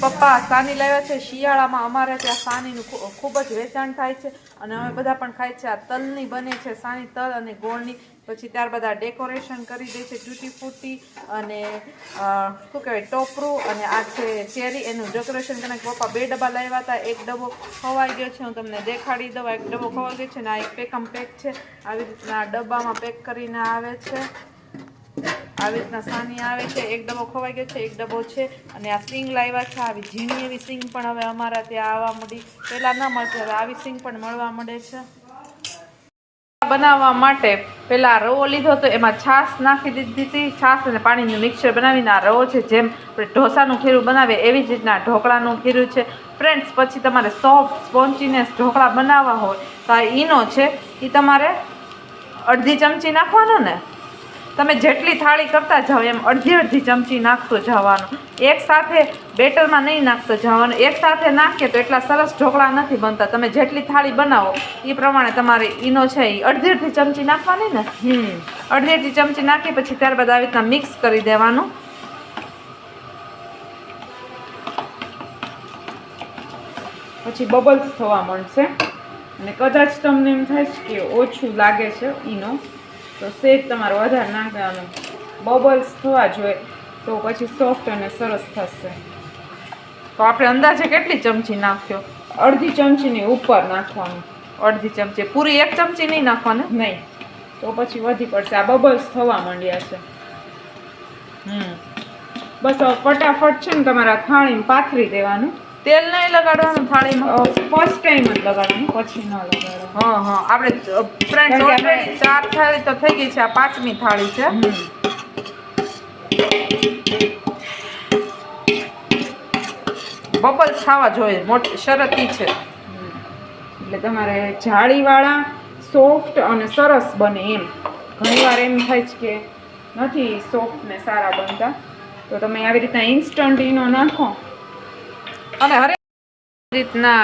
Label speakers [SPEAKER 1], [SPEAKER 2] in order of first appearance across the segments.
[SPEAKER 1] પપ્પા સાની લાવ્યા છે શિયાળામાં અમારે ત્યાં સાનીનું ખૂબ જ વેચાણ થાય છે અને અમે બધા પણ ખાય છે. આ તલની બને છે સાની, તલ અને ગોળની. પછી ત્યારબાદ આ ડેકોરેશન કરી દે છે તૂટી ફૂટી અને શું કહેવાય ટોપરું અને આ છે ચેરી, એનું ડેકોરેશન કરીને પપ્પા 2 ડબ્બા લાવ્યા હતા. 1 ડબ્બો ખવાઈ ગયો છે, હું તમને દેખાડી દઉં. 1 ડબ્બો ખવાઈ ગયો છે ને આ એક પેક છે. આવી રીતના ડબ્બામાં પેક કરીને આવે છે. આવી રીતના સાની આવે છે. 1 ડબ્બો ખવાઈ ગયો છે, 1 ડબ્બો છે. અને આ સિંગ લાવ્યા છે. આવી ઝીણી એવી સિંગ પણ હવે અમારા ત્યાં આવવા મળી. પહેલાં ન મળતી, હવે આવી સિંગ પણ મળવા મળે છે. બનાવવા માટે પહેલાં રવો લીધો તો એમાં છાશ નાખી દીધી હતી. છાશ અને પાણીનું મિક્સર બનાવીને આ રવો છે, જેમ ઢોસાનું ખીરું બનાવે એવી જ રીતના ઢોકળાનું ખીરું છે ફ્રેન્ડ્સ. પછી તમારે સોફ્ટ સ્પોન્ચીનેસ ઢોકળા બનાવવા હોય તો આ ઈનો છે એ તમારે અડધી ચમચી નાખવાનો ને. તમે જેટલી થાળી કરતા જાઓ એમ અડધી ચમચી નાખતો જવાનું. એક સાથે બેટરમાં નહીં નાખતો જવાનું. એક સાથે નાખીએ તો એટલા સરસ ઢોકળા નથી બનતા. તમે જેટલી થાળી બનાવો એ પ્રમાણે તમારે ઈનો છે એ અડધી ચમચી નાખવાની ને. અડધી ચમચી નાખી પછી ત્યારબાદ આવી રીતના મિક્સ કરી દેવાનું. પછી બબલ્સ થવા મળશે અને કદાચ તમને એમ થાય કે ઓછું લાગે છે ઈનો તો સેજ તમારે વધારે નાખવાનું. બબલ્સ થવા જોઈએ તો પછી સોફ્ટ અને સરસ થશે. તો આપણે અંદાજે કેટલી ચમચી નાખ્યો? અડધી ચમચીની ઉપર નાખવાનું. અડધી ચમચી, પૂરી 1 ચમચી નહીં નાખવાની. નહીં તો પછી વધી પડશે. આ બબલ્સ થવા માંડ્યા છે. બસ ફટાફટ છે ને તમારા થાળીમાં પાથરી દેવાનું. તેલ નહીં લગાડવાનું થાળીમાં. ફર્સ્ટ ટાઈમ જ લગાડવાનું, પછી ન લગાડવાનું. હા આપણે ફ્રેન્ડ્સ ઓલરેડી 4 થાળી તો થઈ ગઈ છે, આ 5મી થાળી છે. બબલ્સ ખાવા જોઈએ, મોટી શરત ઈ છે. એટલે તમારે જાળીવાળા સોફ્ટ અને સરસ બને એમ. ઘણીવાર એમ થાય છે કે નથી સોફ્ટ ને સારા બનતા, તો તમે આવી રીતના ઇન્સ્ટન્ટ ઈનો નાખો. અને હરે રીતના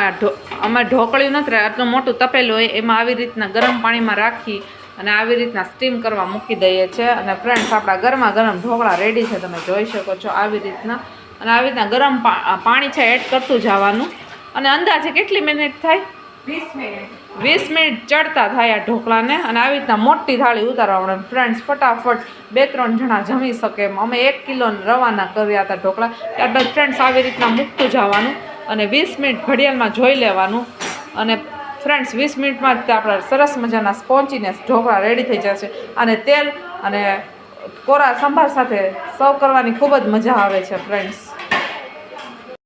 [SPEAKER 1] અમારે ઢોકળીયું નથી, આટલું મોટું તપેલું હોય એમાં આવી રીતના ગરમ પાણીમાં રાખી અને આવી રીતના સ્ટીમ કરવા મૂકી દઈએ છીએ. અને ફ્રેન્ડ્સ આપણા ગરમા ગરમ ઢોકળા રેડી છે, તમે જોઈ શકો છો આવી રીતના. અને આવી રીતના ગરમ પાણી છે એડ કરતું જવાનું. અને અંદાજે કેટલી મિનિટ થાય? 20 મિનિટ. 20 મિનિટ ચડતા થાય આ ઢોકળાને. અને આવી રીતના મોટી થાળી ઉતારવા ફ્રેન્ડ્સ ફટાફટ 2-3 જણા જમી શકે એમ. અમે 1 કિલો રવાના કર્યા હતા ઢોકળા. ત્યારબાદ ફ્રેન્ડ્સ આવી રીતના મૂકતું જવાનું અને 20 મિનિટ ઘડિયાળમાં જોઈ લેવાનું. અને ફ્રેન્ડ્સ 20 મિનિટમાં જ આપણા સરસ મજાના સ્પોન્ચીનેસ ઢોકળા રેડી થઈ જશે. અને તેલ અને કોરા સંભાર સાથે સર્વ કરવાની ખૂબ જ મજા આવે છે ફ્રેન્ડ્સ.